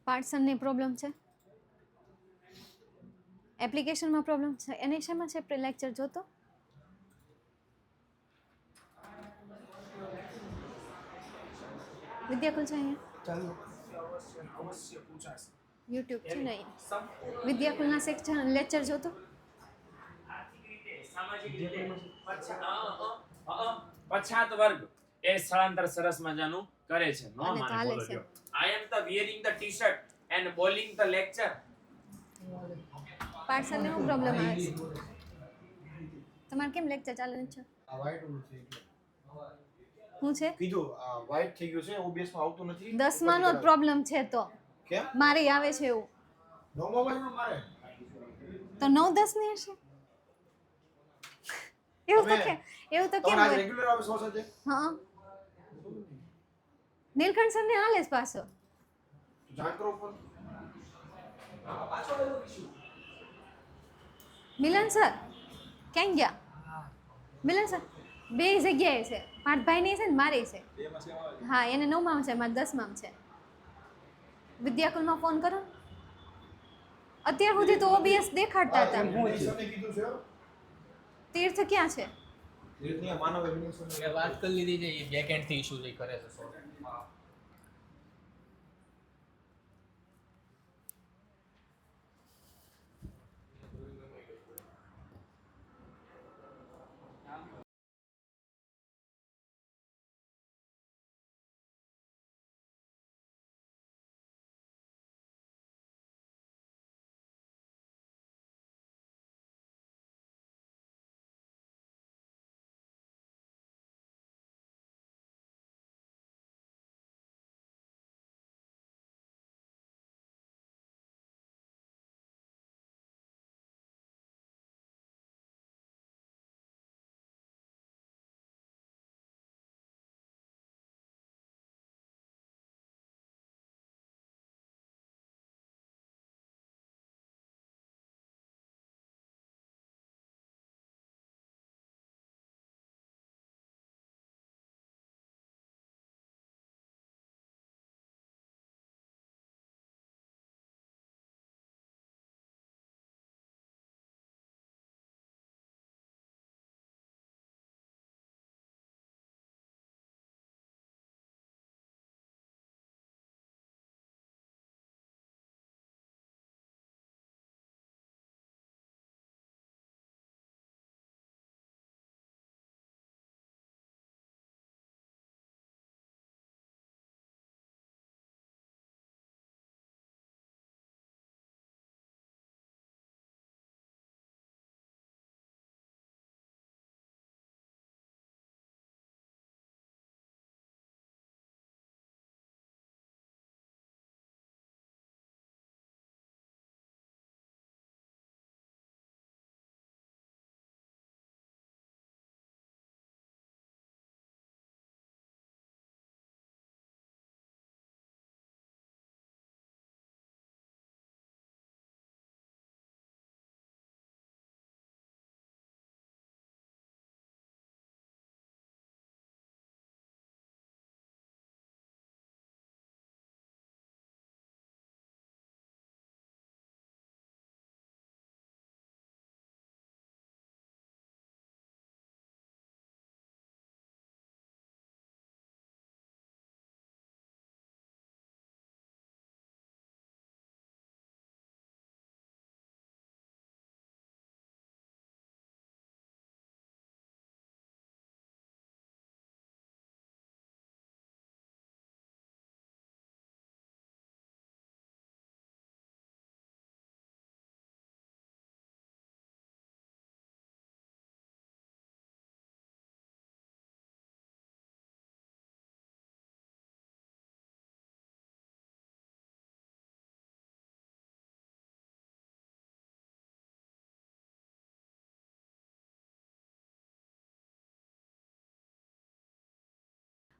પાર્સલની problem છે, એપ્લિકેશનમાં problem છે, એને શેમાં છે પ્રી લેક્ચર જોતો? વિદ્યાકુલ છે અહીંયા યુટ્યુબ છે ને અહીંયા વિદ્યાકુલના સેક્શન લેક્ચર જોતો પછાત વર્ગ એ સ્થળાંતર સરસ મજાનું કરે છે. નો અને માને ચાલે બોલો છે. જો. I am the wearing the t-shirt and bowling the lecture. પાર્સલને શું પ્રોબ્લેમ આવે છે? તમારે કેમ લેક્ચર ચાલે છે? આ white ઓલું છે એટલે. શું છે? કીધું આ white થઈ ગયું છે OBS માં આવતું નથી. 10માનો જ પ્રોબ્લેમ છે તો કેમ? મારે આવે છે એવું. નવમાં માં મારે. તો 9-10 ની હશે એવું તો કે એવું તો કેમ તમારે હોય? રેગ્યુલર આવે સો સાથે. હા નીલકંઠ સર ને હાલે જ પાછો. જાણ કરો પણ. મિલન સર ક્યાં ગયા? મિલન સર બે જગ્યાએ છે, પાર્થભાઈની છે ને મારી છે. હા એને 9માં છે, મારે 10માં છે. વિદ્યાકુલમાં ફોન કરો. અત્યાર સુધી તો ઓબીએસ દેખાડતા હતા. સને કીધું છે. તીર્થ ક્યાં છે? રીતની માનવ અભિનય વાત કરી લીધી છે, એ બેકએન્ડ થી ઇશ્યુ જે કરે છે.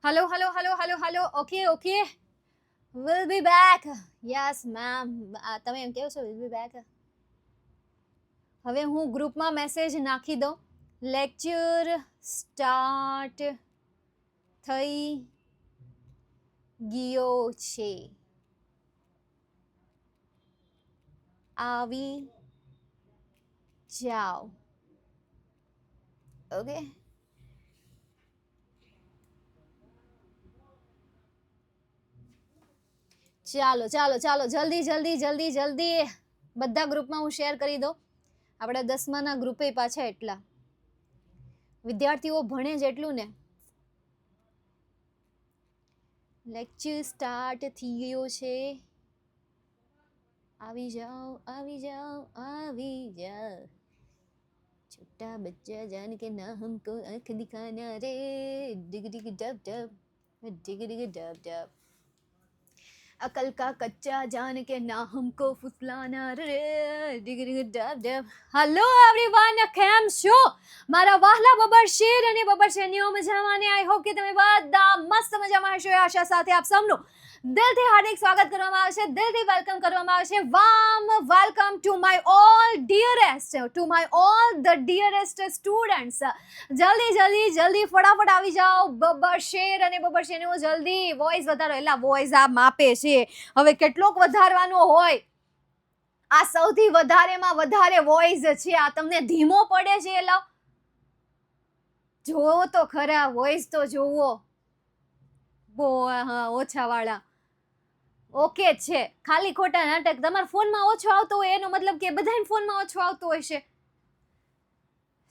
Hello, hello, hello, hello, hello. Okay, okay. We'll be back. Yes, ma'am. તમે એમ કહો છો we'll be back. હવે હું ગ્રુપમાં મેસેજ નાખી દઉં. લેક્ચર સ્ટાર્ટ થઈ ગયો છે. આવી જાઓ. ઓકે, ચાલો ચાલો ચાલો, જલ્દી જલ્દી જલ્દી જલ્દી બધા ગ્રુપમાં હું શેર કરી દઉં. આપણા 10માના ગ્રુપે પાછા એટલા વિદ્યાર્થીઓ ભણે જ એટલું ને. લેક્ચર સ્ટાર્ટ થઈ ગયો છે. આવી જાઓ આવી જાઓ આવી જાઓ, छोटा बच्चा जान के ना हमको आँख दिखाना रे, डिग डिग डब डब डिग डिग डब डब, अकल का कच्चा जान के ना हमको फुसलाना रे, डिग डिग डब डब. હેલો એવરીવન, કેમ છો મારા વહાલા બબર શેર અને બબર શેરનીઓ? મજામાં ને? આઈ હોપ કે તમે બધા મસ્ત મજામાં હશો. આશા સાથે આપ સૌનું દિલથી હાર્દિક સ્વાગત કરવામાં આવે છે, દિલથી વેલકમ કરવામાં આવે છે. Warm welcome to my all dearest, to my all the dearest students. જલ્દી જલ્દી જલ્દી ફટાફટ આવી જાઓ. બબર શેર અને બબર શેરનીઓ જલ્દી વોઇસ વધારો. એટલે વોઇસ આ માપે છે, હવે કેટલોક વધારવાનો હોય. આ સૌથી વધારેમાં વધારે વોઇસ છે. આ તમને ધીમો પડે છે? એટલે જોવો તો ખરા, વોઇસ તો જોવો. બહુ હા ઓછા વાળા ઓકે છે. ખાલી ખોટા નાટક. તમારા ફોનમાં ઓછો આવતો હોય એનો મતલબ કે બધાના ફોનમાં ઓછો આવતો હોય છે.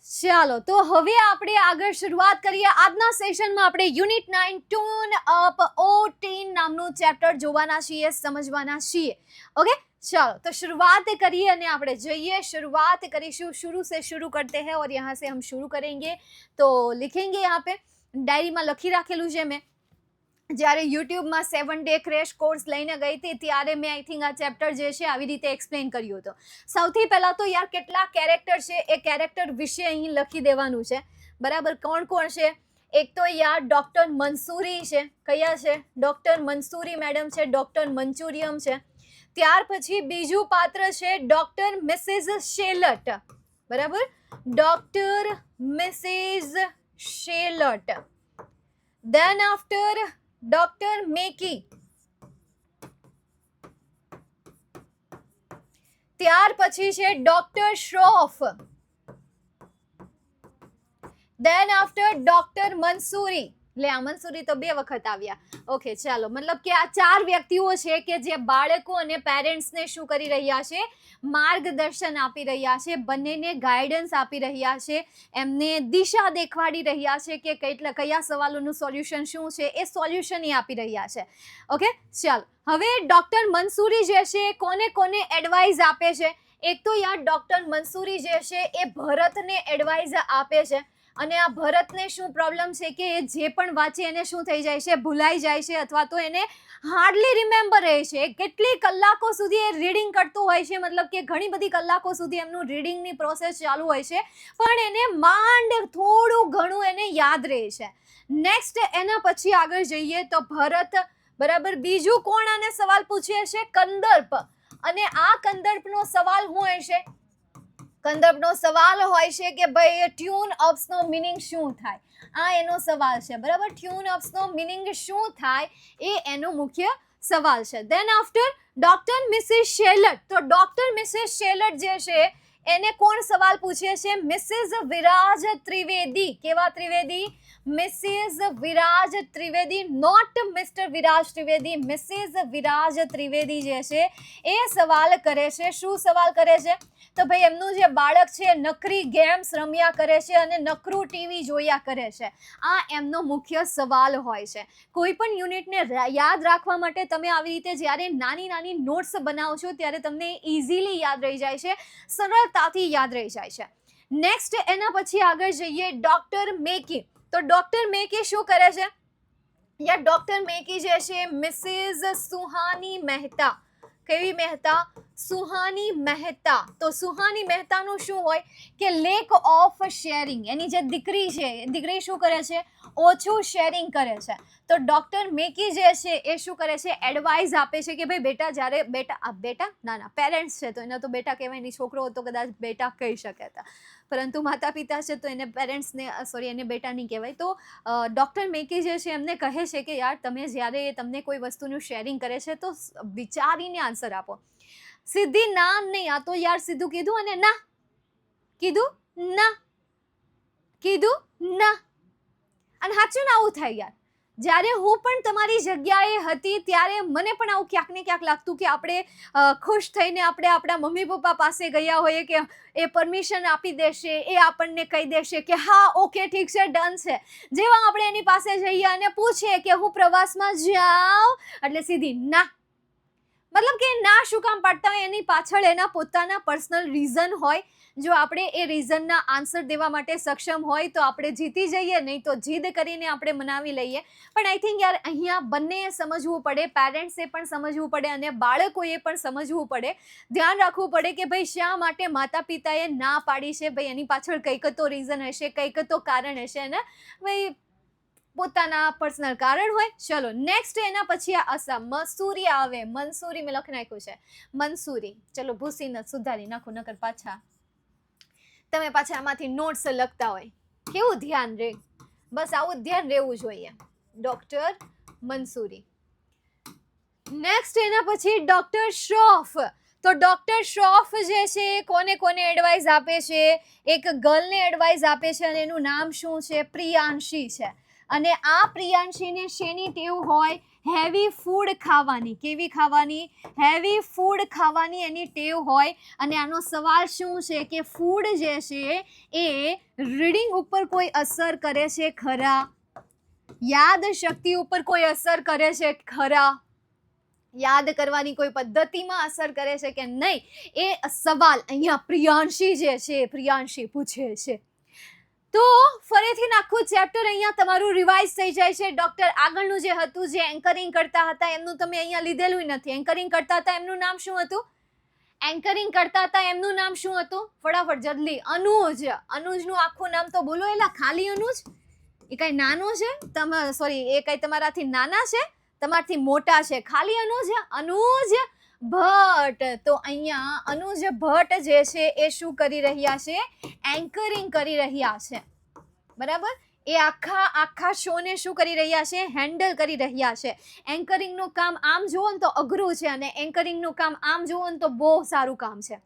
ચાલો તો હવે આપણે આગળ શરૂઆત કરીએ. આજના સેશનમાં આપણે યુનિટ 9 ટ્યુન અપ O10 નામનું ચેપ્ટર જોવાના છીએ, સમજવાના છીએ. ઓકે चलो तो शुरुआत करिए અને આપણે જઈએ. शुरुआत કરીશું. शुरू से शुरू करते हैं और यहाँ से हम शुरू करेंगे. तो लिखेंगे यहाँ पे डायरीમાં લખી રાખેલું છે મેં. જ્યારે યુટ્યુબમાં 7 ડે ક્રેશ કોર્સ લઈને ગઈ હતી ત્યારે મેં આઈ થિંક આ ચેપ્ટર જે છે આવી રીતે એક્સપ્લેન કર્યું હતું. સૌથી પહેલાં તો યાર કેટલા કેરેક્ટર છે એ કેરેક્ટર વિશે અહીં લખી દેવાનું છે. બરાબર, કોણ કોણ છે? એક તો યાર ડૉક્ટર મંસૂરી છે. કયા છે? ડૉક્ટર મંસૂરી મેડમ છે, ડૉક્ટર મંચુરિયમ છે. ત્યાર પછી બીજું પાત્ર છે ડૉક્ટર મિસિસ શેલટ. બરાબર, doctor Mrs Shelat. Then after doctor Mackie. ત્યાર પછી છે doctor Shroff. Then after doctor Mansuri. લે આ મંસૂરી તો 2 વખત આવ્યા. ઓકે ચાલો, મતલબ કે આ 4 વ્યક્તિઓ છે કે જે બાળકો અને પેરેન્ટ્સને શું કરી રહ્યા છે? માર્ગદર્શન આપી રહ્યા છે, બંનેને ગાઈડન્સ આપી રહ્યા છે, એમને દિશા દેખાડી રહ્યા છે કે કયા સવાલોનું સોલ્યુશન શું છે એ સોલ્યુશન એ આપી રહ્યા છે. ઓકે ચાલો, હવે ડૉક્ટર મંસૂરી જે છે કોને કોને એડવાઇસ આપે છે? એક તો યાર ડૉક્ટર મંસૂરી જે છે એ ભરતને એડવાઇસ આપે છે. અને આ ભરતને શું પ્રોબ્લેમ છે કે એ જે પણ વાંચે એને શું થઈ જાય છે? ભૂલાઈ જાય છે, અથવા તો એને હાર્ડલી રિમેમ્બર રહે છે. કેટલી કલાકો સુધી એ રીડિંગ કરતું હોય છે, મતલબ કે ઘણી બધી કલાકો સુધી એમનું રીડિંગની પ્રોસેસ ચાલુ હોય છે, પણ એને માંડ થોડું ઘણું એને યાદ રહે છે. નેક્સ્ટ એના પછી આગળ જઈએ તો ભરત. બરાબર, બીજું કોણ આને સવાલ પૂછે છે? કંદર્પ. અને આ કંદર્પનો સવાલ શું હશે? કંદર્પનો સવાલ હોય છે કે ભાઈ ટ્યુન અપ્સનો મિનિંગ શું થાય? આ એનો સવાલ છે. બરાબર, ટ્યુન અપ્સનો મિનિંગ શું થાય એ એનો મુખ્ય સવાલ છે. Then after doctor Mrs Shelat. તો ડૉક્ટર મિસિસ શેલટ જે છે એને કોણ સવાલ પૂછે છે? મિસિસ વિરાજ ત્રિવેદી. કેવા Trivedi? Mrs Viraj Trivedi, not mister Viraj Trivedi. Mrs Viraj Trivedi જે છે એ સવાલ કરે છે. શું સવાલ કરે છે? તો ભાઈ એમનું જે બાળક છે નકરી ગેમ્સ રમ્યા કરે છે અને નકરું ટીવી જોયા કરે છે. આ એમનો મુખ્ય સવાલ હોય છે. કોઈ પણ યુનિટને યાદ રાખવા માટે તમે આવી રીતે જ્યારે નાની નાની નોટ્સ બનાવો છો ત્યારે તમને ઇઝીલી યાદ રહી જાય છે, સરળતાથી યાદ રહી જાય છે. નેક્સ્ટ એના પછી આગળ જઈએ ડૉક્ટર મેકી. તો ડૉક્ટર મેકી શું કરે છે? યાર ડૉક્ટર મેકી જે છે મિસિસ સુહાની મહેતા. કેવી મહેતા? સુહાની મહેતા. તો સુહાની મહેતાનું શું હોય કે લેક ઓફ શેરિંગ. એની જે દીકરી છે એ દીકરી શું કરે છે? ઓછું શેરિંગ કરે છે. તો ડૉક્ટર મેકી જે છે એ શું કરે છે? એડવાઇસ આપે છે કે ભાઈ બેટા જ્યારે બેટા ના પેરેન્ટ્સ છે તો એને તો બેટા કહેવાય નહીં, છોકરો તો કદાચ બેટા કહી શકે હતા, પરંતુ માતા પિતા છે તો એને પેરેન્ટ્સને એને બેટા નહીં કહેવાય. તો ડૉક્ટર મેકી જે છે એમને કહે છે કે યાર તમે જ્યારે તમને કોઈ વસ્તુનું શેરિંગ કરે છે તો વિચારીને આન્સર આપો. સીધી ના નહીં, આ તો યાર સીધું કીધું અને ના કીધું, ના કીધું, ના. અને સાચું ને આવું થાય યાર. જ્યારે હું પણ તમારી જગ્યાએ હતી ત્યારે મને પણ આવું ક્યાંક ને ક્યાંક લાગતું કે આપણે ખુશ થઈને આપણે આપણા મમ્મી પપ્પા પાસે ગયા હોઈએ કે એ પરમિશન આપી દેશે, એ આપણને કહી દેશે કે હા ઓકે ઠીક છે, ડન છે. જેવા આપણે એની પાસે જઈએ અને પૂછીએ કે હું પ્રવાસમાં જાઉં, એટલે સીધી ના. મતલબ કે ના શું કામ પાડતા હોય એની પાછળ એના પોતાના પર્સનલ રીઝન હોય. જો આપણે એ રીઝનના આન્સર દેવા માટે સક્ષમ હોય તો આપણે જીતી જઈએ, નહીં તો જીદ કરીને આપણે મનાવી લઈએ. પણ આઈ થિંક યાર અહીંયા બંનેએ સમજવું પડે, પેરેન્ટ્સે પણ સમજવું પડે અને બાળકોએ પણ સમજવું પડે, ધ્યાન રાખવું પડે કે ભાઈ શા માટે માતા પિતાએ ના પાડી છે. ભાઈ એની પાછળ કંઈક તો રીઝન હશે, કંઈક તો કારણ હશે ને ભાઈ, પોતાના પર્સનલ કારણ હોય. ચલો નેક્સ્ટ એના પછી આ અસમ મસૂરી આવે. મંસૂરી મેં લખી નાખ્યું છે, મંસૂરી. ચલો ભૂસી ન સુધારી નાખો, નકર પાછા તમે પાછા આમાંથી નોટ્સ લખતા હોય. કેવું ધ્યાન રહે, બસ આવું ધ્યાન રહેવું જોઈએ. ડોક્ટર મંસૂરી. નેક્સ્ટ એના પછી ડોક્ટર શ્રોફ. તો ડોક્ટર શ્રોફ જે છે કોને કોને એડવાઇસ આપે છે? એક ગર્લને એડવાઇસ આપે છે અને એનું નામ શું છે? પ્રિયાંશી છે. અને આ પ્રિયાંશીને શેની ટેવ હોય? હેવી ફૂડ ખાવાની. કેવી ખાવાની? હેવી ફૂડ ખાવાની એની ટેવ હોય. અને આનો સવાલ શું છે કે ફૂડ જે છે એ રીડિંગ ઉપર કોઈ અસર કરે છે ખરા? યાદ શક્તિ ઉપર કોઈ અસર કરે છે ખરા? યાદ કરવાની કોઈ પદ્ધતિમાં અસર કરે છે કે નહીં? એ સવાલ અહીંયા પ્રિયાંશી જે છે, પ્રિયાંશી પૂછે છે. તો ફરીથી આખું ચેપ્ટર અહીંયા તમારું રિવાઇઝ થઈ જાય છે. ડોક્ટર આગળનું જે હતું, જે એન્કરિંગ કરતા હતા એમનું તમે અહીંયા લીધેલું નથી. એન્કરિંગ કરતા હતા એમનું નામ શું હતું? એન્કરિંગ કરતા હતા એમનું નામ શું હતું? ફટાફટ જલ્દી. અનુજ. અનુજનું આખું નામ તો બોલો. એલા ખાલી અનુજ? એ કઈ નાનું છે? સોરી, એ કઈ તમારાથી નાના છે? તમારાથી મોટા છે? ખાલી અનુજ. અનુજ ભટ્ટ. તો અહીંયા અનુજ ભટ્ટ જે છે એ શું કરી રહ્યા છે? એન્કરિંગ કરી રહ્યા છે. બરાબર? એ આખા શોને શું કરી રહ્યા છે? હેન્ડલ કરી રહ્યા છે. એન્કરિંગનું કામ આમ જુઓ ને તો અઘરું છે અને એન્કરિંગનું કામ આમ જુઓ ને તો બહુ સારું કામ છે.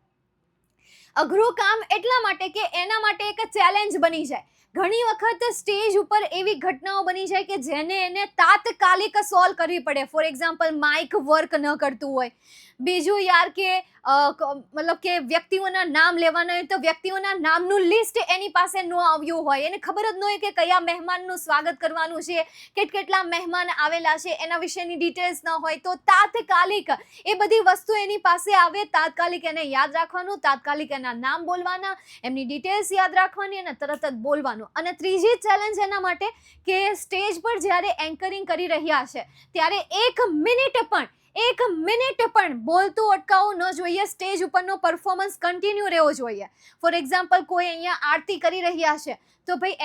અઘરું કામ એટલા માટે કે એના માટે એક ચેલેન્જ બની જાય. ઘણી વખત સ્ટેજ ઉપર એવી ઘટનાઓ બની જાય કે જેને એને તાત્કાલિક સોલ્વ કરવી પડે. ફોર એક્ઝામ્પલ માઇક વર્ક ન કરતું હોય. બીજું યાર કે મતલબ કે વ્યક્તિઓના નામ લેવાના હોય તો વ્યક્તિઓના નામનું લિસ્ટ એની પાસે ન આવ્યું હોય, એને ખબર જ ન હોય કે કયા મહેમાનનું સ્વાગત કરવાનું છે, કેટલા મહેમાન આવેલા છે, એના વિશેની ડિટેલ્સ ન હોય તો તાત્કાલિક એ બધી વસ્તુ એની પાસે આવે. તાત્કાલિક એને યાદ રાખવાનું, તાત્કાલિક એના નામ બોલવાના, એમની ડિટેલ્સ યાદ રાખવાની અને તરત જ બોલવાનું. અને ત્રીજી ચેલેન્જ એના માટે કે સ્ટેજ પર જ્યારે એન્કરિંગ કરી રહ્યા છે ત્યારે એક મિનિટ પણ બોલતું અટકાવવું ન જોઈએ. સ્ટેજ ઉપરનો પરફોર્મન્સ કન્ટિન્યુ રહેવો જોઈએ. ફોર એક્ઝામ્પલ કોઈ અહીંયા આરતી કરી રહ્યા છે તો ભાઈ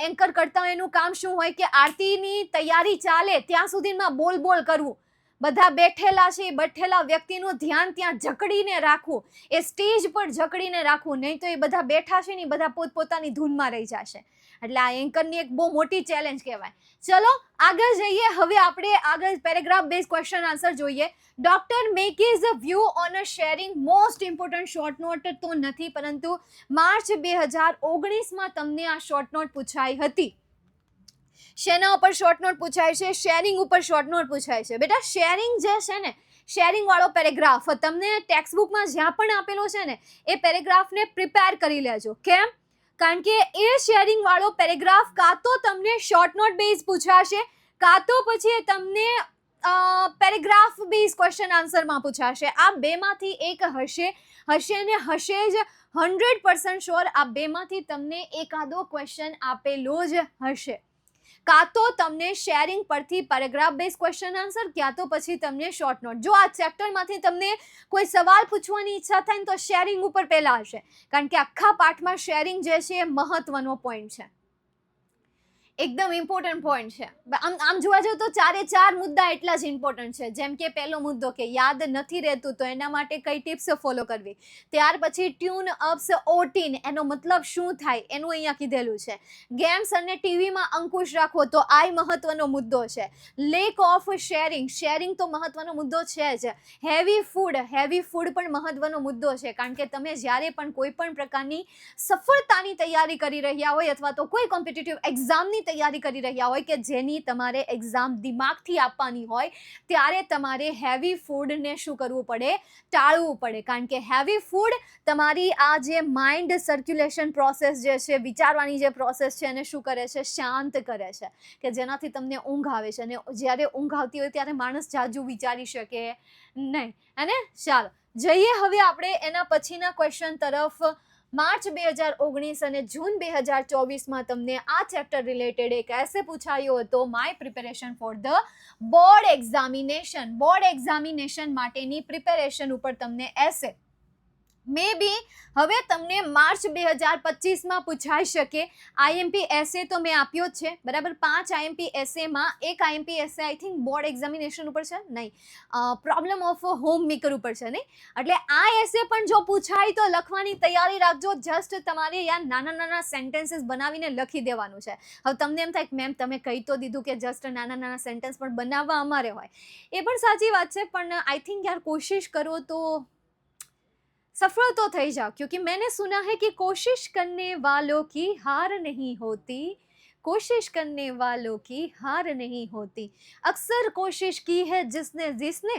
એન્કર કરતા એનું કામ શું હોય કે આરતીની તૈયારી ચાલે ત્યાં સુધીમાં બોલ કરવું. બધા બેઠેલા છે, બેઠેલા વ્યક્તિનું ધ્યાન ત્યાં જકડીને રાખવું, એ સ્ટેજ પર જકડીને રાખવું, નહીં તો એ બધા બેઠા છે ને બધા પોતપોતાની ધૂનમાં રહી જશે. એટલે આ એન્કરની એક બહુ મોટી ચેલેન્જ કહેવાય. ચલો આગળ જઈએ. હવે આપણે આગળ પેરેગ્રાફ બેઝ ક્વેશ્ચન આન્સર જોઈએ. Doctor make is view on a sharing. Most important short note તો નથી, પરંતુ માર્ચ 2019માં તમને આ શોર્ટ નોટ પૂછાઈ હતી. શેના ઉપર શોર્ટ નોટ પૂછાય છે? શેરિંગ ઉપર શોર્ટ નોટ પૂછાય છે. બેટા શેરિંગ જે છે ને, શેરિંગ વાળો પેરેગ્રાફ તમને ટેક્સ્ટ બુકમાં જ્યાં પણ આપેલો છે ને એ પેરેગ્રાફને પ્રિપેર કરી લેજો. કેમ? કારણ કે એ શેરિંગ વાળો પેરેગ્રાફ કાં તો તમને શોર્ટ નોટ બેઝ પૂછાશે, કાં તો પછી તમને પેરેગ્રાફ બેઝ ક્વેશ્ચન આન્સરમાં પૂછાશે. આ બેમાંથી એક હશે ને હશે જ 100% શ્યોર. આ બેમાંથી તમને એકાદો ક્વેશ્ચન આપેલો જ હશે. કાં તો તમને શેરિંગ પરથી પેરેગ્રાફ બેઝ ક્વેશ્ચન આન્સર, ક્યાં તો પછી તમને શોર્ટ નોટ. જો આ ચેપ્ટરમાંથી તમને કોઈ સવાલ પૂછવાની ઈચ્છા થાય ને તો શેરિંગ ઉપર પહેલા હશે, કારણ કે આખા પાઠમાં શેરિંગ જે છે એ મહત્વનો પોઈન્ટ છે. એકદમ ઇમ્પોર્ટન્ટ પોઈન્ટ છે. આમ જોવા જાવ તો 4 મુદ્દા એટલા જ ઇમ્પોર્ટન્ટ છે. જેમ કે પહેલો મુદ્દો કે યાદ નથી રહેતું તો એના માટે કઈ ટિપ્સ ફોલો કરવી. ત્યાર પછી ટ્યુન અપ્સ 18 એનો મતલબ શું થાય એનું અહીંયા કીધેલું છે. ગેમ્સ અને ટીવીમાં અંકુશ રાખવો તો આ મહત્વનો મુદ્દો છે. લેક ઓફ શેરિંગ તો મહત્વનો મુદ્દો છે જ. હેવી ફૂડ પણ મહત્વનો મુદ્દો છે, કારણ કે તમે જ્યારે પણ કોઈ પણ પ્રકારની સફળતાની તૈયારી કરી રહ્યા હોય અથવા તો કોઈ કોમ્પિટિટિવ એક્ઝામની તૈયારી કરી રહ્યા હોય કે જેની તમારે એક્ઝામ દિમાગથી આપવાની હોય, ત્યારે તમારે હેવી ફૂડને શું કરવું પડે? ટાળવું પડે. કારણ કે હેવી ફૂડ તમારી આ જે માઇન્ડ સર્ક્યુલેશન પ્રોસેસ જે છે, વિચારવાની જે પ્રોસેસ છે એને શું કરે છે? શાંત કરે છે, કે જેનાથી તમને ઊંઘ આવે છે. અને જ્યારે ઊંઘ આવતી હોય ત્યારે માણસ જાજુ વિચારી શકે નહીં. અને ચાલો જઈએ હવે આપણે એના પછીના ક્વેશ્ચન તરફ. માર્ચ 2019 અને જૂન 2024માં તમને આ ચેપ્ટર રિલેટેડ એક એસે પૂછાયો હતો, my preparation for the board examination માટેની પ્રિપેરેશન ઉપર તમને એસે મે બી હવે તમને માર્ચ 2025માં પૂછાઈ શકે. આઈએમપી એસે તો મેં આપ્યો જ છે, બરાબર. 5 આઈએમપી એસેમાં એક IMP essay I think board examination ઉપર છે, નહીં, પ્રોબ્લેમ ઓફ હોમ મેકર ઉપર છે, નહીં. એટલે આ એસે પણ જો પૂછાય તો લખવાની તૈયારી રાખજો. જસ્ટ તમારે યાર નાના સેન્ટેન્સીસ બનાવીને લખી દેવાનું છે. હવે તમને એમ થાય કે મેમ તમે કહી તો દીધું કે જસ્ટ નાના સેન્ટેન્સ પણ બનાવવા અમારે હોય, એ પણ સાચી વાત છે, પણ આઈ થિંક યાર કોશિશ કરો તો सफल तो થઈ जाओ, क्योंकि मैंने सुना है कि कोशिश करने वालों की हार नहीं होती, कोशिश करने वालों की हार नहीं होती, अक्सर कोशिश की है जिसने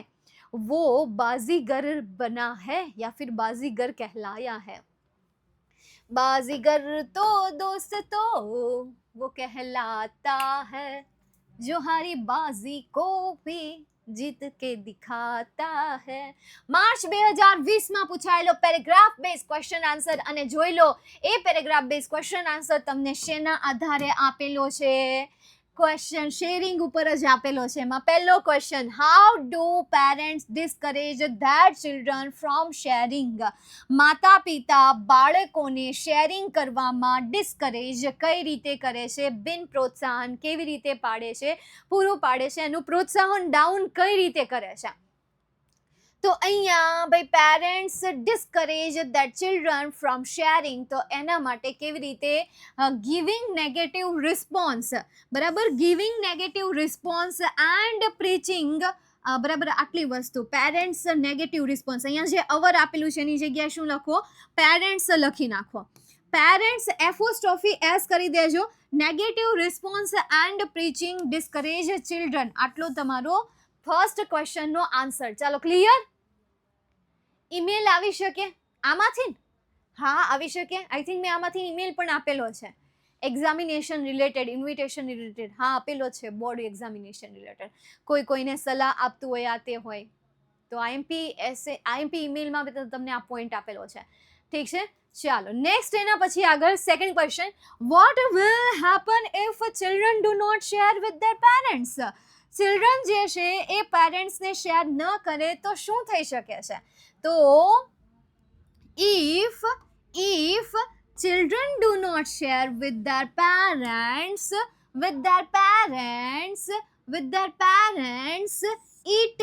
वो बाजीगर बना है या फिर बाजीगर कहलाया है. बाजीगर तो दोस्तों वो कहलाता है जो हारी बाजी को भी जीत के दिखाता है. માર્ચ 2020માં પૂછાયેલો પેરેગ્રાફ બેઝ ક્વેશ્ચન આન્સર, અને જોઈ લો એ પેરેગ્રાફ બેઝ ક્વેશ્ચન આન્સર તમને શેના આધારે આપેલો છે? ક્વેશ્ચન શેરિંગ ઉપર જ આપેલો છે. એમાં પહેલો question, how do parents discourage there children from sharing? માતા પિતા બાળકોને શેરિંગ કરવામાં ડિસ્કરેજ કઈ રીતે કરે છે? બિન પ્રોત્સાહન કેવી રીતે પાડે છે, પૂરું પાડે છે? એનું પ્રોત્સાહન ડાઉન કઈ રીતે કરે છે? તો અહીંયા ભાઈ parents discourage that children from sharing, તો એના માટે કેવી રીતે? ગિવિંગ નેગેટિવ રિસ્પોન્સ, બરાબર. Giving negative response and preaching, બરાબર. આટલી વસ્તુ પેરેન્ટ્સ નેગેટિવ રિસ્પોન્સ. અહીંયા જે અવર આપેલું છે એની જગ્યાએ શું લખો? પેરેન્ટ્સ લખી નાખો. પેરેન્ટ્સ એફોસ્ટ્રોફી એસ કરી દેજો. Negative response and preaching discourage children, આટલો તમારો ફર્સ્ટ ક્વેશ્ચનનો આન્સર. ચાલો ક્લિયર? ઈમેલ આવી શકે આમાંથી? હા આવી શકે. આઈ થિંક મેં આમાંથી ઈમેલ પણ આપેલો છે, એક્ઝામિનેશન રિલેટેડ, ઇન્વિટેશન રિલેટેડ. હા આપેલો છે, બોર્ડ એક્ઝામિનેશન રિલેટેડ. કોઈને સલાહ આપતું હોય, આ તે હોય તો આઈએમપી ઈમેલમાં તમને આ પોઈન્ટ આપેલો છે. ઠીક છે, ચાલો નેક્સ્ટ. એના પછી આગળ second question, what will happen if children do not share with their parents? Children જે છે એ પેરેન્ટ્સને શેર ન કરે તો શું થઈ શકે છે? તો if children do not share with their parents, it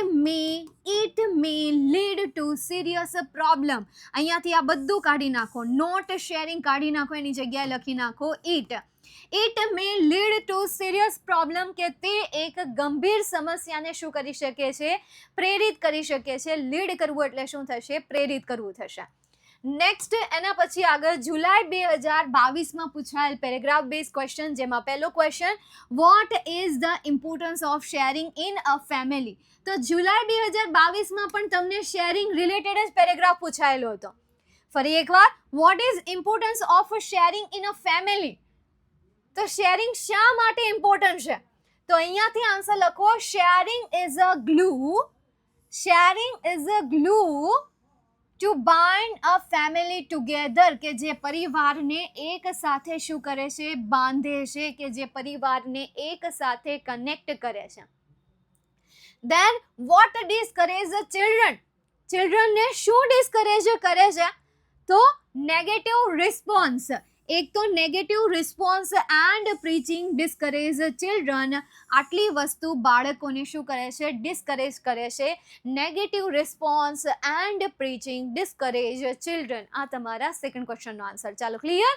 may lead to serious problem. અહીંયાથી આ બધું કાઢી નાખો, નોટ શેરિંગ કાઢી નાખો, એની જગ્યાએ લખી નાખો it may lead to serious problem, કે તે એક ગંભીર સમસ્યાને શું કરી શકે છે? પ્રેરિત કરી શકે છે. લીડ કરવું એટલે શું થશે? પ્રેરિત કરવું થશે. નેક્સ્ટ એના પછી આગળ જુલાઈ 2022માં પૂછાયેલ પેરેગ્રાફ બેઝ ક્વેશ્ચન, જેમાં પહેલો question, what is the importance of sharing in a family? તો જુલાઈ 2022માં પણ તમને શેરિંગ રિલેટેડ જ પેરેગ્રાફ પૂછાયેલો હતો. ફરી એકવાર, what is importance of sharing in a family? તો શેરિંગ શા માટે ઇમ્પોર્ટન્ટ છે? તો અહીંયાથી આન્સર લખો, sharing is a glue to bind a family together, કે જે પરિવારને એક સાથે શું કરે છે? બાંધે છે, કે જે પરિવારને એક સાથે કનેક્ટ કરે છે. Then what discourage children? ચિલ્ડ્રનને શું ડિસ્કરેજ કરે છે? તો નેગેટિવ રિસ્પોન્સ. એક તો negative response and preaching discourage children, આટલી વસ્તુ બાળકોને શું કરે છે? ડિસ્કરેજ કરે છે. Negative response and preaching discourage children. આ તમારા સેકન્ડ ક્વેશ્ચનનો આન્સર. ચાલો ક્લિયર?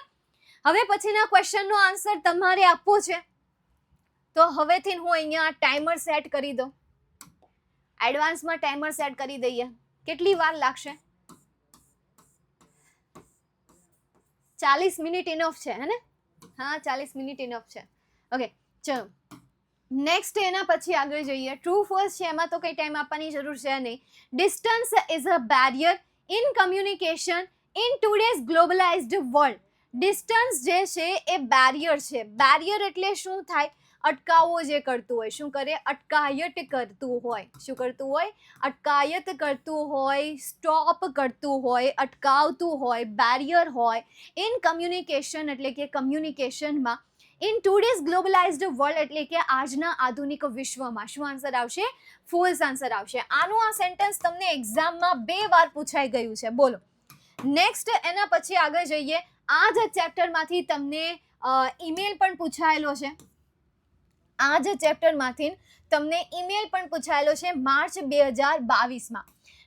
હવે પછીના ક્વેશ્ચનનો આન્સર તમારે આપવો છે. તો હવેથી હું અહીંયા ટાઈમર સેટ કરી દઉં. એડવાન્સમાં ટાઈમર સેટ કરી દઈએ. કેટલી વાર લાગશે? 40 મિનિટ ઇનફ છે, હે ને? હા, 40 મિનિટ ઇનફ છે. ઓકે, ચલો નેક્સ્ટ એના પછી આગળ જઈએ. ટ્રુ ફોલ્સ છે, એમાં તો કંઈ ટાઈમ આપવાની જરૂર છે નહીં. Distance is a barrier in communication in today's globalised world. Distance જે છે એ બેરિયર છે. બેરિયર એટલે શું થાય? અટકાવો જે કરતું હોય. શું કરે? અટકાયત કરતું હોય. શું કરતું હોય? અટકાયત કરતું હોય, સ્ટોપ કરતું હોય, અટકાવતું હોય, બેરિયર હોય. ઇન કમ્યુનિકેશન એટલે કે કમ્યુનિકેશનમાં. ઇન ટુડેઝ ગ્લોબલાઇઝ્ડ વર્લ્ડ એટલે કે આજના આધુનિક વિશ્વમાં. શું આન્સર આવશે? ફોલ્સ આન્સર આવશે. આનું આ સેન્ટેન્સ તમને એક્ઝામમાં 2 વાર પૂછાઈ ગયું છે. બોલો નેક્સ્ટ એના પછી આગળ જઈએ. આ જ ચેપ્ટરમાંથી તમને ઈમેલ પણ પૂછાયેલો છે. આ જ ચેપ્ટરમાંથી તમને ઈમેલ પણ પૂછાયેલો છે માર્ચ 2022માં.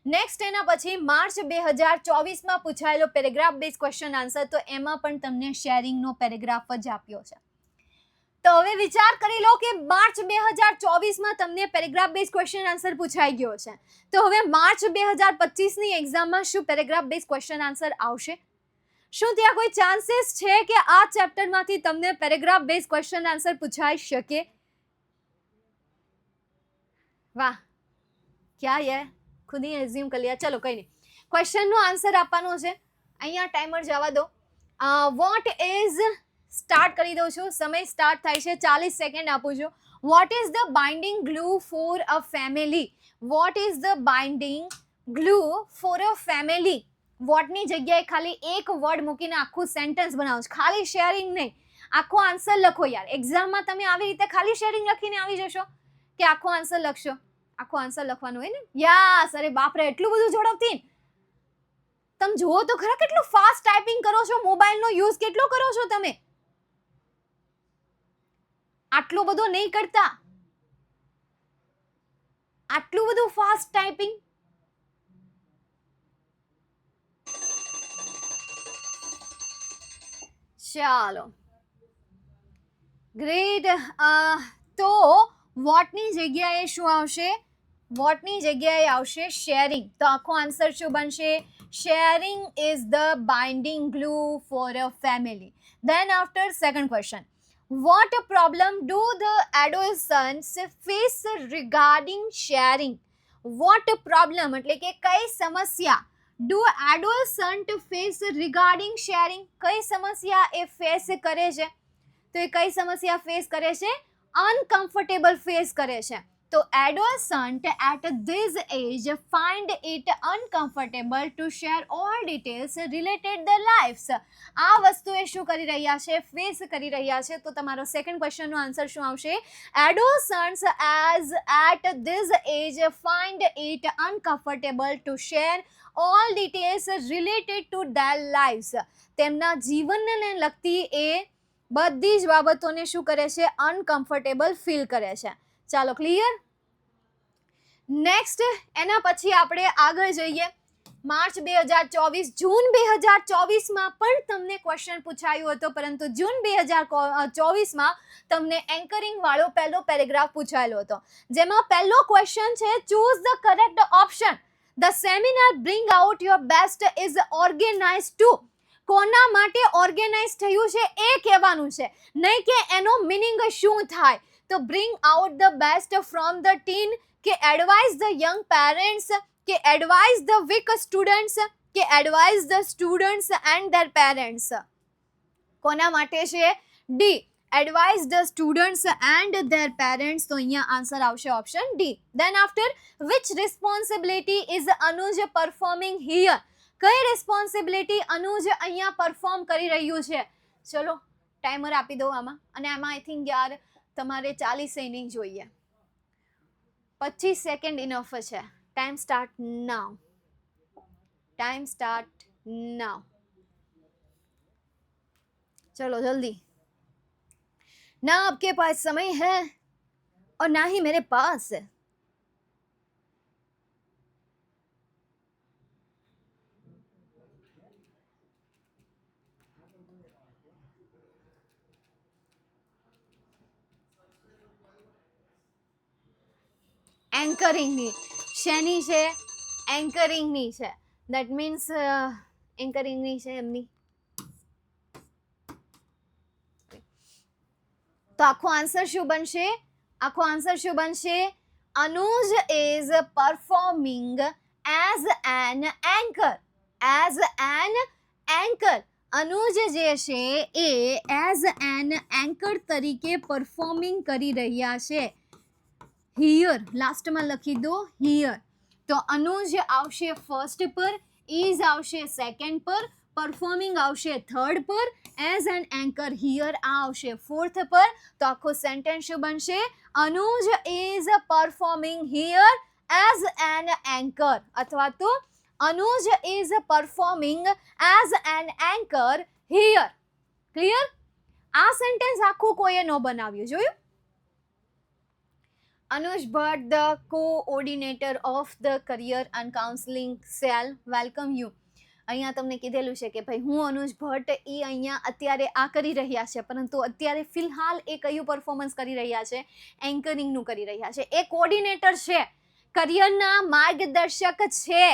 નેક્સ્ટ એના પછી માર્ચ 2024માં પૂછાયેલો પેરેગ્રાફ બેઝ ક્વેશ્ચન આન્સર, તો એમાં પણ તમને શેરિંગનો પેરેગ્રાફ જ આપ્યો છે. તો હવે વિચાર કરી લો કે માર્ચ 2024માં તમને પેરેગ્રાફ બેઝ ક્વેશ્ચન આન્સર પૂછાઈ ગયો છે. તો હવે માર્ચ 2025ની એક્ઝામમાં શું પેરેગ્રાફ બેઝ ક્વેશ્ચન આન્સર આવશે? શું ત્યાં કોઈ ચાન્સીસ છે કે આ ચેપ્ટરમાંથી તમને પેરેગ્રાફ બેઝ ક્વેશ્ચન આન્સર પૂછાઈ શકે? વાહ, ક્યાં યે ખુદ ही એઝ્યુમ કરી लिया. ચલો કંઈ નહીં, ક્વેશ્ચનનો આન્સર આપવાનો છે. અહીંયા ટાઈમર જવા દો. વોટ ઇઝ, સ્ટાર્ટ કરી દઉં છું. સમય સ્ટાર્ટ થાય છે. 40 સેકન્ડ આપું છું. Vote is the binding glue for a family? Vote is the binding glue for a family? વોટની જગ્યાએ ખાલી એક વર્ડ મૂકીને આખું સેન્ટેન્સ બનાવો છો. ખાલી શેરિંગ નહીં, આખો આન્સર લખો યાર. એક્ઝામમાં તમે આવી રીતે ખાલી શેરિંગ લખીને આવી જશો કે આખો આન્સર લખશો? આખો આન્સર લખવાનો હોય ને. યસ, અરે બાપરે, એટલું બધું ઝડપથી. તમે જુઓ તો ખરા કેટલું ફાસ્ટ ટાઈપિંગ કરો છો. મોબાઈલનો યુઝ કેટલો કરો છો તમે? આટલું બધું નહીં કરતા. આટલું બધું ફાસ્ટ ટાઈપિંગ. ચાલો ગ્રેટ. તો વોટની જગ્યાએ શું આવશે? વોટની જગ્યાએ આવશે શેરિંગ. તો આખો આન્સર શું બનશે? Sharing is the binding glue for a family. Then after second question. What problem do the adolescents face regarding sharing? What problem એટલે કે કઈ સમસ્યા do adolescent face regarding sharing? કઈ સમસ્યા એ ફેસ કરે છે? તો એ કઈ સમસ્યા ફેસ કરે છે? અનકમ્ફર્ટેબલ ફેસ કરે છે. તો adolescent at this age find it uncomfortable to share all details related their lives. આ વસ્તુ એ શું કરી રહ્યા છે? ફેસ કરી રહ્યા છે. તો તમારો સેકન્ડ ક્વેશ્ચનનો આન્સર શું આવશે? adolescents as at this age find it uncomfortable to share all details related to their lives. તેમના જીવનને લગતી એ બધી જ બાબતોને શું કરે છે? અનકમ્ફર્ટેબલ ફીલ કરે છે. ચાલો ક્લિયર? નેક્સ્ટ એના પછી આપણે આગળ જઈએ. માર્ચ 2024, જૂન 2024માં પણ તમને ક્વેશ્ચન પૂછાયો હતો, પરંતુ જૂન 2024માં તમને એન્કરિંગ વાળો પહેલો પેરેગ્રાફ પૂછાયેલો હતો, જેમાં પહેલો ક્વેશ્ચન છે choose the correct option. The seminar bring out your best is organize to. કોના માટે ઓર્ગેનાઇઝ થયું છે એ કહેવાનું છે, નહીં કે એનો મિનિંગ શું થાય. તો bring out the best from the teen, કે એડવાઇઝ ધ યંગ પેરેન્ટ્સ, કે એડવાઇઝ ધ વીક સ્ટુડન્ટ્સ, કે advise the students and their parents. કોના માટે છે? D, advise the students and their parents. તો અહીંયા આન્સર આવશે option D. Then after which responsibility is Anuj performing here? કઈ responsibility Anuj અહીંયા પરફોર્મ કરી રહ્યું છે? ચલો ટાઈમર આપી દઉં આમાં. અને આમાં આઈ થિંક યાર તમારે 40 નહીં જોઈએ, 25 સેકન્ડ ઇનફ છે. ટાઈમ સ્ટાર્ટ નાઉ. ટાઈમ સ્ટાર્ટ નાઉ. चलो जल्दी, ना आपके पास समय है और ना ही मेरे पास है. એન્કરિંગની શેની છે? એન્કરિંગની છે. દેટ મીન્સ એન્કરિંગની છે એમની. તો આખો આન્સર શું બનશે? આખો આન્સર શું બનશે? Anuj is performing as an anchor. As an anchor. Anuj જે છે એ એઝ એન એન્કર તરીકે પરફોર્મિંગ કરી રહ્યા છે. હિયર લાસ્ટમાં લખી દો હિયર. તો અનુજ આવશે ફર્સ્ટ પર, ઇઝ આવશે સેકન્ડ પર, પરફોર્મિંગ આવશે થર્ડ પર, એઝ એન એન્કર હિયર આ આવશે ફોર્થ પર. તો આખો સેન્ટેન્સ શું બનશે? Anuj is performing here as an anchor, અથવા તો Anuj is performing as an anchor here. Clear? આ સેન્ટેન્સ આખું કોઈએ ન બનાવ્યું, જોયું? Anuj Bhatt, the coordinator of the Career and Counseling Cell, welcome you. અહીંયા તમને કીધેલું છે કે ભાઈ હું અનુજ ભટ્ટ એ અહીંયા અત્યારે આ કરી રહ્યા છે, પરંતુ અત્યારે ફિલહાલ એ કયું પરફોર્મન્સ કરી રહ્યા છે? એન્કરિંગનું કરી રહ્યા છે. એ કોઓર્ડિનેટર છે, કરિયરના માર્ગદર્શક છે,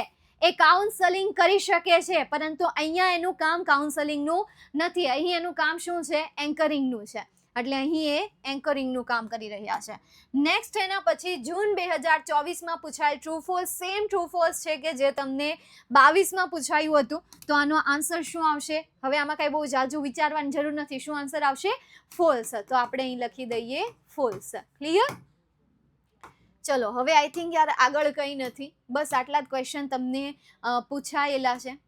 એ કાઉન્સેલિંગ કરી શકે છે, પરંતુ અહીંયા એનું કામ કાઉન્સેલિંગનું નથી. અહીં એનું કામ શું છે? એન્કરિંગનું છે. એટલે અહીં એ એન્કરિંગનું કામ કરી રહ્યા છે. નેક્સ્ટ એના પછી જૂન 2024માં પૂછાયેલ true false, same true false છે કે જે તમને 22માં પૂછાયું હતું. તો આનો આન્સર શું આવશે? હવે આમાં કાંઈ બહુ જાજુ વિચારવાની જરૂર નથી. શું આન્સર આવશે? ફોલ્સ. તો આપણે અહીં લખી દઈએ ફોલ્સ. ક્લિયર? ચલો હવે આઈ થિંક યાર આગળ કંઈ નથી, બસ આટલા જ ક્વેશ્ચન તમને પૂછાયેલા છે.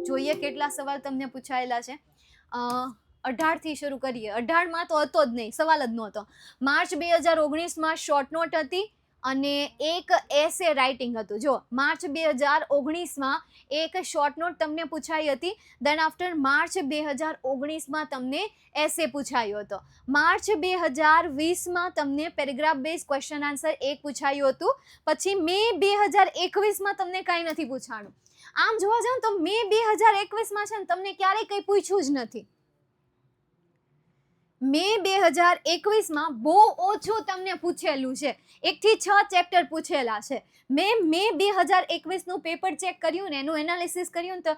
જોઈએ કેટલા સવાલ તમને પૂછાયેલા છે. 18 થી શરૂ કરીએ. 18માં તો હતો જ નહીં, સવાલ જ નહોતો. માર્ચ 2019માં શોર્ટ નોટ હતી અને એક એસે રાઇટિંગ હતું. જો માર્ચ 2019માં એક શોર્ટ નોટ તમને પૂછાઈ હતી. દેન આફ્ટર માર્ચ 2019માં તમને એસે પૂછાયો હતો. માર્ચ 2020માં તમને પેરેગ્રાફ બેઝ ક્વેશ્ચન આન્સર એક પૂછાયું હતું. પછી મે 2021માં તમને કાંઈ નથી પૂછાણું. આમ જોવા જાવ તો મે 2021માં છે ને તમને ક્યારેય કંઈ પૂછ્યું જ નથી. મે 2021માં બહુ ઓછું તમને પૂછેલું છે. 1 થી 6 ચેપ્ટર પૂછેલા છે. મે 2021નું પેપર ચેક કર્યું ને એનું એનાલિસિસ કર્યું તો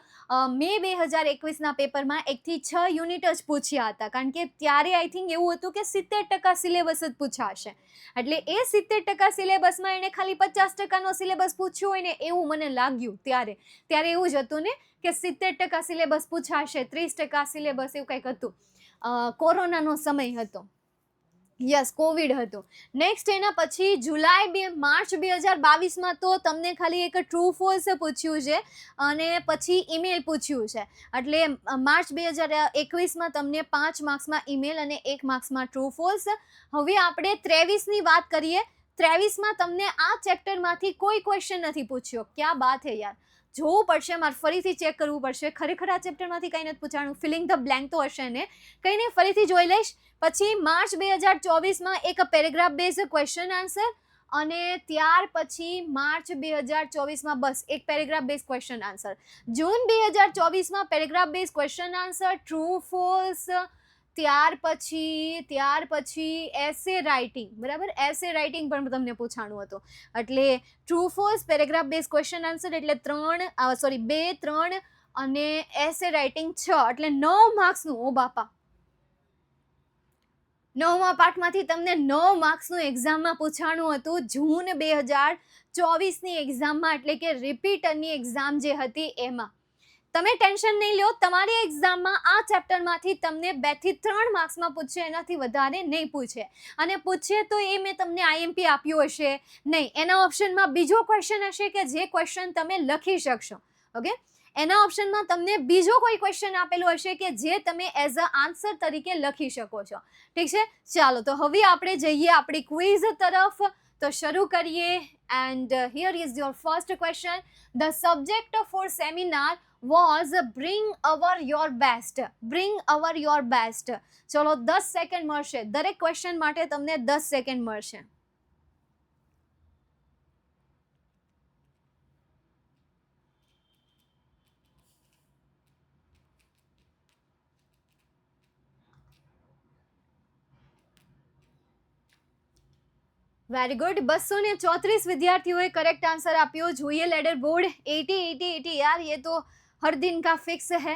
મે 2021ના પેપરમાં 1 થી 6 યુનિટ જ પૂછ્યા હતા. કારણ કે ત્યારે આઈ થિંક એવું હતું કે 70% સિલેબસ જ પૂછાશે. એટલે એ 70% સિલેબસમાં એણે ખાલી 50%નો સિલેબસ પૂછ્યો હોય ને એવું મને લાગ્યું ત્યારે. ત્યારે એવું જ હતું ને કે 70% સિલેબસ પૂછાશે, 30% સિલેબસ એવું કંઈક હતું. કોરોનાનો સમય હતો. યસ, કોવિડ હતું. નેક્સ્ટ એના પછી માર્ચ 2022માં તો તમને ખાલી એક ટ્રુ ફોલ્સ પૂછ્યું છે અને પછી ઈમેલ પૂછ્યું છે. એટલે માર્ચ 2021માં તમને 5 માર્ક્સમાં ઈમેલ અને 1 માર્ક્સમાં ટ્રુ ફોલ્સ. હવે આપણે 23ની વાત કરીએ. 23માં તમને આ ચેપ્ટરમાંથી કોઈ ક્વેશ્ચન નથી પૂછ્યો. ક્યાં બાત હે યાર, જોવું પડશે, મારે ફરીથી ચેક કરવું પડશે. ખરેખર આ ચેપ્ટરમાંથી કંઈ નથી પૂછાણું. ફિલિંગ ધ બ્લેન્ક તો હશે ને, કંઈ નહીં, ફરીથી જોઈ લઈશ. પછી માર્ચ 2024માં એક પેરેગ્રાફ બેઝ ક્વેશ્ચન આન્સર અને ત્યાર પછી માર્ચ 2024માં બસ એક પેરેગ્રાફ બેઝ ક્વેશ્ચન આન્સર. જૂન 2024માં paragraph base question answer, true false, ત્યાર પછી એસે રાઇટિંગ. બરાબર, એસે રાઇટિંગ પણ તમને પૂછાણું હતું. એટલે true false, paragraph base question answer એટલે 2, 3 અને એસે રાઇટિંગ 6 એટલે 9 માર્ક્સનું. ઓ બાપા, 9મા પાઠમાંથી તમને 9 માર્ક્સનું એક્ઝામમાં પૂછાણું હતું. જૂન 2024ની એક્ઝામમાં, એટલે કે રિપીટરની એક્ઝામ જે હતી એમાં. તમે ટેન્શન નહીં લો, તમારી એક્ઝામમાં આ ચેપ્ટરમાંથી તમને 2 થી 3 માર્ક્સમાં પૂછશે, એનાથી વધારે નહીં પૂછે. અને પૂછે તો એ મેં તમને આઈએમપી આપ્યું હશે નહીં, એના ઓપ્શનમાં બીજો ક્વેશ્ચન હશે કે જે ક્વેશ્ચન તમે લખી શકશો. ઓકે, એના ઓપ્શનમાં તમને બીજો કોઈ ક્વેશ્ચન આપેલો હશે કે જે તમે એઝ અ આન્સર તરીકે લખી શકો છો. ઠીક છે, ચાલો તો હવે આપણે જઈએ આપણી ક્વિઝ તરફ. તો શરૂ કરીએ. And here is your first question. The subject for seminar was bring our your best. Bring our your best. ચલો 10 સેકન્ડ મળશે દરેક ક્વેશ્ચન માટે, તમને 10 સેકન્ડ મળશે. Very good. 234 વિદ્યાર્થીઓએ કરેક્ટ आंसर આપ્યો. જોઈએ લેડર બોર્ડ. 80 80 80 यार ये तो हर दिन का फिक्स है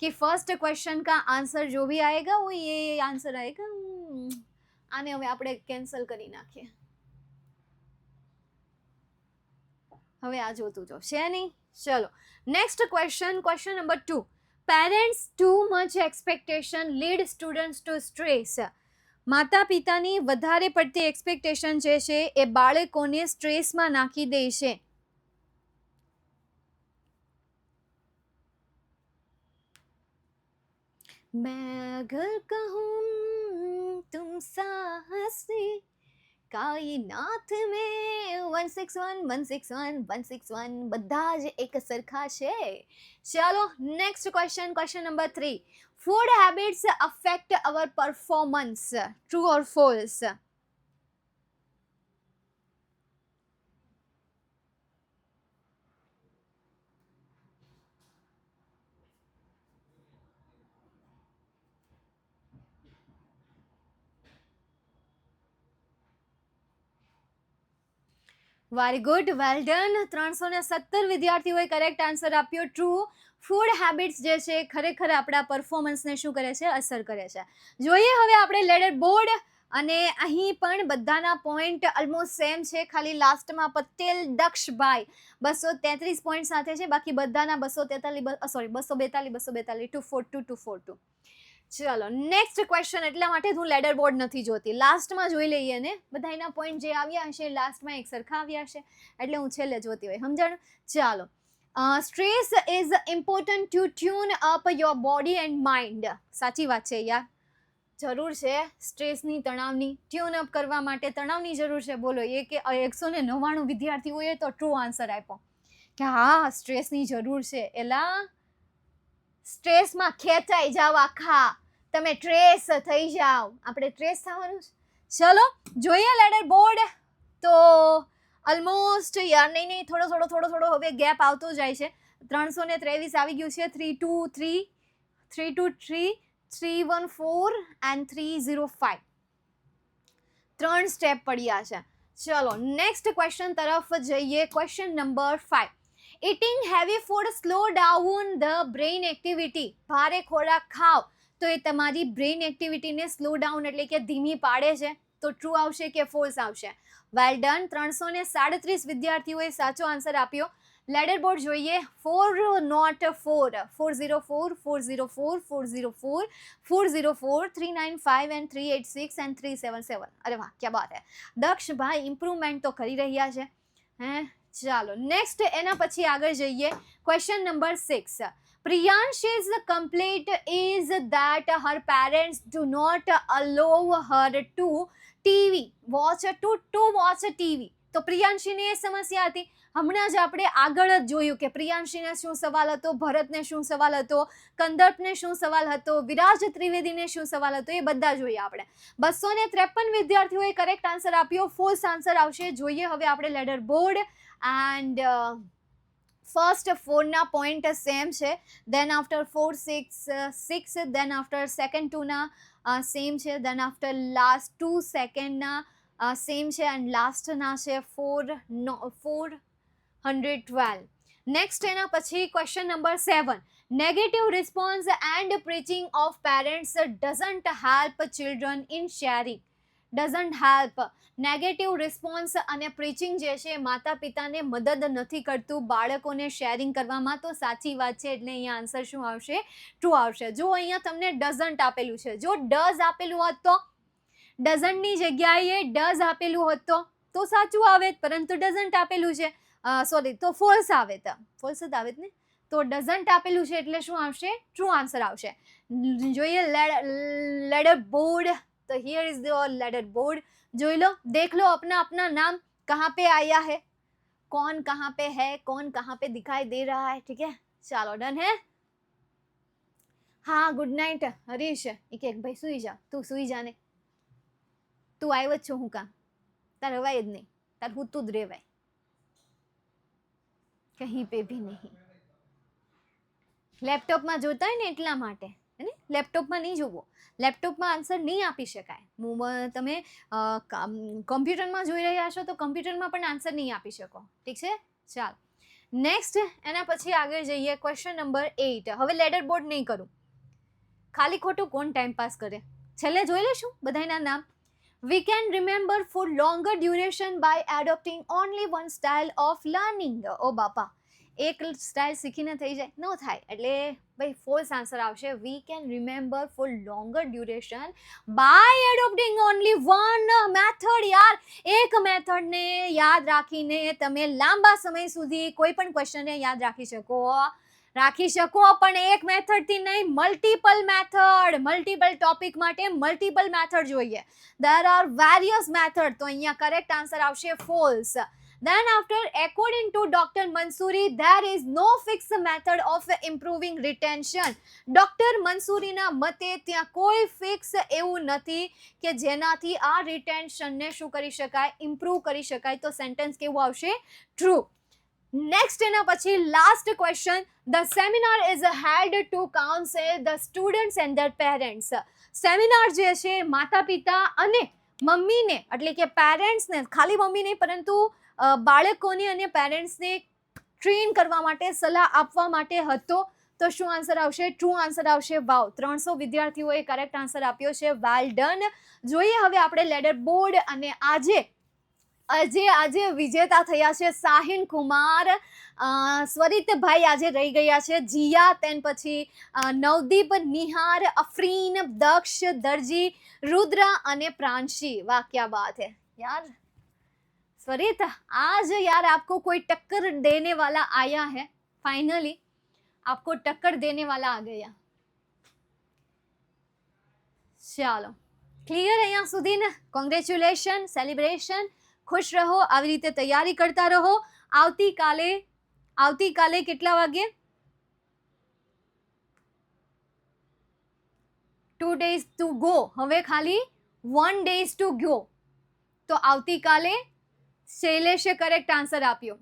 कि फर्स्ट क्वेश्चन का आंसर जो भी आएगा वो ये आंसर आएगा. આને હવે આપણે કેન્સલ કરી નાખીએ. હવે આ જોતું જો છે નહીં. ચલો next question. Question number 2. Parents too much expectation lead students to stress. માતા પિતાની વધારે પડતી એક્સપેક્ટેશન જે છે એ બાળકોને સ્ટ્રેસમાં નાખી દે છે. मैं अगर कहूँ तुम साहसी कायनात में 161 161 161 બધા જ એક સરખા છે. ચાલો next question. Question number 3. Food habits affect our performance. True or false? Very good, well done. 317 વિદ્યાર્થીઓએ કરેક્ટ આન્સર આપ્યો. ટ્રુ. ફૂડ હેબિટ્સ જે છે ખરેખર આપણા પરફોર્મન્સને શું કરે છે? અસર કરે છે. જોઈએ હવે આપણે લેડર બોર્ડ. અને અહીં પણ બધાના પોઈન્ટ ઓલમોસ્ટ સેમ છે, ખાલી લાસ્ટમાં પટેલ દક્ષભાઈ 233 પોઈન્ટ સાથે છે. બાકી બધાના 243 સોરી 242 242 242 242. ચલો નેક્સ્ટ ક્વેશ્ચન. એટલા માટે હું લેડર બોર્ડ નથી જોતી, લાસ્ટમાં જોઈ લઈએ ને. બધા એના પોઈન્ટ જે આવ્યા હશે લાસ્ટમાં એક સરખા આવ્યા હશે એટલે હું છેલ્લે જોતી હોય. સમજાણું? ચાલો. Stress is important to tune up your body and mind. સાચી વાત છે યાર, જરૂર છે સ્ટ્રેસની, તણાવની ટ્યુન અપ કરવા માટે તણાવની જરૂર છે. બોલો એ કે 199 વિદ્યાર્થીઓએ તો ટ્રુ આન્સર આપ્યો કે હા સ્ટ્રેસની જરૂર છે. એલા સ્ટ્રેસમાં ખેંચાઈ જાવ, આખા તમે ટ્રેસ થઈ જાવ. આપણે ટ્રેસ થવાનું છે. ચલો જોઈએ લેડર બોર્ડ. તો ઓલમોસ્ટ યાર નહીં થોડો હવે ગેપ આવતો જાય છે. 323 આવી ગયું છે. 323 323 314 એન્ડ 305 3 સ્ટેપ પડ્યા છે. ચલો નેક્સ્ટ ક્વેશ્ચન તરફ જઈએ. Question number 5. Eating heavy food slow down the brain activity. ભારે ખોરાક ખાવ તો એ તમારી બ્રેઇન એક્ટિવિટીને સ્લો ડાઉન એટલે કે ધીમી પાડે છે. તો ટ્રુ આવશે કે ફોલ્સ આવશે? Well done. 337 વિદ્યાર્થીઓએ સાચો આન્સર આપ્યો. લેડર બોર્ડ જોઈએ. 404 404 404 404 404 395 એન્ડ 386 એન્ડ 377. અરે વાહ, ક્યા બાત હે. દક્ષભાઈ ઇમ્પ્રુવમેન્ટ તો કરી રહ્યા છે. હે ચાલો નેક્સ્ટ એના પછી આગળ જઈએ. Question number 6. પ્રિયાંશી's complaint is that her parents do not allow her to watch TV. તો પ્રિયાંશીને એ સમસ્યા હતી. હમણાં જ આપણે આગળ જ જોયું કે પ્રિયાંશીને શું સવાલ હતો, ભરતને શું સવાલ હતો, કંદર્પને શું સવાલ હતો, વિરાજ ત્રિવેદીને શું સવાલ હતો, એ બધા જોઈએ આપણે. 253 વિદ્યાર્થીઓએ કરેક્ટ આન્સર આપ્યો. ફોલ્સ આન્સર આવશે. જોઈએ હવે આપણે લેડર બોર્ડ. એન્ડ ફર્સ્ટ 4 ના પોઈન્ટ સેમ છે. Then after 4 6 then after second 2 ના સેમ છે. દેન આફ્ટર લાસ્ટ 2 સેકન્ડના સેમ છે. એન્ડ લાસ્ટના છે 412. નેક્સ્ટ એના પછી question number 7. Negative response and preaching of parents doesn't help children in sharing. Doesn't help. Negative response અને પ્રીચિંગ જે છે માતા પિતાને મદદ નથી કરતું બાળકોને શેરિંગ કરવામાં. તો સાચી વાત છે એટલે અહીંયા આન્સર શું આવશે? ટ્રુ આવશે. જો અહીંયા તમને ડઝન્ટ આપેલું છે, જો ડઝ આપેલું હોત તો ડઝન્ટની જગ્યાએ ડઝ આપેલું હોત તો સાચું આવે, પરંતુ ડઝન્ટ આપેલું છે સોરી તો ફોલ્સ આવે. તો ફોલ્સ જ આવે ને. તો ડઝન્ટ આપેલું છે એટલે શું આવશે? ટ્રુ આન્સર આવશે. જોઈએ લેડર બોર્ડ. तो here is the ladder board. જોઈ લો, देख लो अपना अपना नाम कहाँ पे आया है, कौन कहाँ पे है, कौन कहाँ पे दिखाई दे रहा है. ठीक है ચાલો ડન હે. હા ગુડ નાઇટ હરીશ. એ કે ભાઈ સુઈ જા, તું સુઈ જા ને, તું આવ્યો જ છો હું કામ, તાર રવાય જ નહીં, તાર હું તું જ રેવાય, કહી પે ભી નહીં. લેપટોપમાં જોતા હોય ને એટલા માટે, હે ને, લેપટોપમાં નહીં જોવો, લેપટોપમાં આન્સર નહીં આપી શકાય. તમે કમ્પ્યુટરમાં જોઈ રહ્યા છો તો કમ્પ્યુટરમાં પણ આન્સર નહીં આપી શકો, ઠીક છે. ચાલ નેક્સ્ટ એના પછી આગળ જઈએ. Question number 8. હવે લેડર બોર્ડ નહીં કરું, ખાલી ખોટું કોણ ટાઈમ પાસ કરે, છેલ્લે જોઈ લેશું બધાના નામ. We can remember for longer duration by adopting only one style of learning. ઓ બાપા, એક સ્ટાઇલ શીખીને થઈ જાય? ન થાય, એટલે ભાઈ ફોલ્સ આન્સર આવશે. We can remember for longer duration by adopting only one method. યાર, એક મેથડને યાદ રાખીને તમે લાંબા સમય સુધી કોઈ પણ ક્વેશ્ચનને યાદ રાખી શકો, પણ એક મેથડથી નહીં, મલ્ટિપલ મેથડ. મલ્ટિપલ ટોપિક માટે મલ્ટિપલ મેથડ જોઈએ. There are various methods. તો અહીંયા કરેક્ટ આન્સર આવશે false. Then after, according to Dr. Mansoori, there is no fixed method of improving retention. Doctor મંસૂરીના મતે ત્યાં કોઈ ફિક્સ એવું નથી કે જેનાથી આ રિટેન્શનને શું કરી શકાય, ઇમ્પ્રૂવ કરી શકાય. તો સેન્ટેન્સ કેવું આવશે? ટ્રુ. નેક્સ્ટ એના પછી last question. The seminar is held to counsel the students and their parents. Seminar જે છે માતા પિતા અને મમ્મીને, એટલે કે પેરેન્ટ્સને, ખાલી મમ્મી નહીં પરંતુ બાળકોને અને પેરેન્ટ્સને ટ્રેન કરવા માટે, સલાહ આપવા માટે હતો. તો શું આન્સર આવશે? ટ્રુ આન્સર આવશે. વાવ, 300 વિદ્યાર્થીઓએ કરેક્ટ આન્સર આપ્યો છે. Well done. જોઈએ હવે આપણે લેડર બોર્ડ. અને આજે વિજેતા થયા છે સાહિન કુમાર, સ્વરિતભાઈ આજે રહી ગયા છે, જીયા, તેન પછી નવદીપ, નિહાર, અફરીન, દક્ષ, દરજી, રુદ્ર અને પ્રાંશી. વાહ, ક્યા બાત હે યાર. स्वरित, आज यार आपको कोई टक्कर देने वाला आया है. फाइनली आपको टक्कर देने वाला आ गया. ચાલો, ક્લિયર અહીંયા સુધી ને? Congratulation, celebration. ખુશ રહો, આવી રીતે તૈયારી કરતા રહો. આવતીકાલે કેટલા વાગે? 2 days to go. હવે ખાલી 1 days to go. તો આવતીકાલે શૈલેષે કરેક્ટ આન્સર આપ્યો.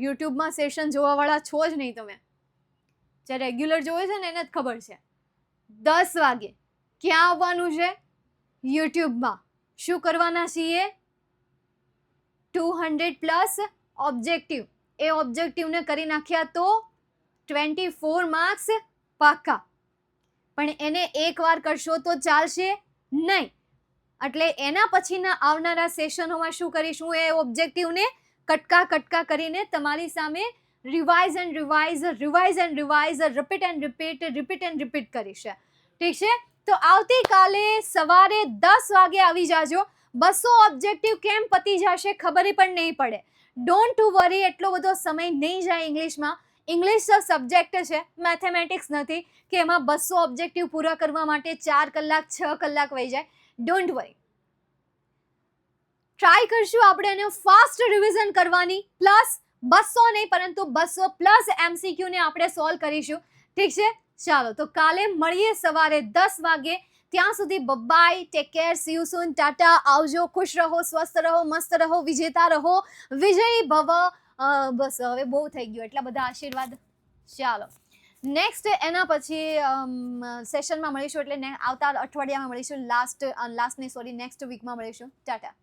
યુટ્યુબમાં સેશન જોવાવાળા છો જ નહીં તમે, જે રેગ્યુલર જોવે છે ને એને જ ખબર છે. 10 વાગે ક્યાં આવવાનું છે? યુટ્યુબમાં. શું કરવાના છીએ? 200+ ઓબ્જેક્ટિવ. એ ઓબ્જેક્ટિવને કરી નાખ્યા તો 24 માર્ક્સ પાક્કા. પણ એને એકવાર કરશો તો ચાલશે નહીં. એટલે એના પછીના આવનારા સેશનોમાં શું કરીશું? એ ઓબ્જેક્ટિવને કટકા કરીને તમારી સામે revise and revise, repeat and repeat કરીશ. ઠીક છે? તો આવતીકાલે સવારે 10 વાગે આવી જાજો. 200 ઓબ્જેક્ટિવ કેમ પતી જશે ખબર પણ નહીં પડે. ડોન્ટ ટુ વરી, એટલો બધો સમય નહીં જાય ઇંગ્લિશમાં. ઇંગ્લિશ સબ્જેક્ટ છે, મેથેમેટિક્સ નથી કે એમાં 200 ઓબ્જેક્ટિવ પૂરા કરવા માટે 4 કલાક 6 કલાક વહી જાય. ડોન્ટ વરી, ટ્રાય કરશું આપણે એને ફાસ્ટ રિવિઝન કરવાની. પ્લસ 200 નહીં પરંતુ 200+ MCQ ને આપણે સોલ્વ કરીશું. ઠીક છે? ચાલો, તો કાલે મળીએ સવારે 10 વાગે. ત્યાં સુધી bye, take care, see you soon, tata, આવજો. ખુશ રહો, સ્વસ્થ રહો, મસ્ત રહો, વિજેતા રહો, વિજયી ભવ. બસ હવે બહુ થઈ ગયું, એટલા બધા આશીર્વાદ. ચાલો, નેક્સ્ટ એના પછી સેશનમાં મળીશું, એટલે આવતા અઠવાડિયામાં મળીશું. નેક્સ્ટ વીકમાં મળીશું. ટાટા.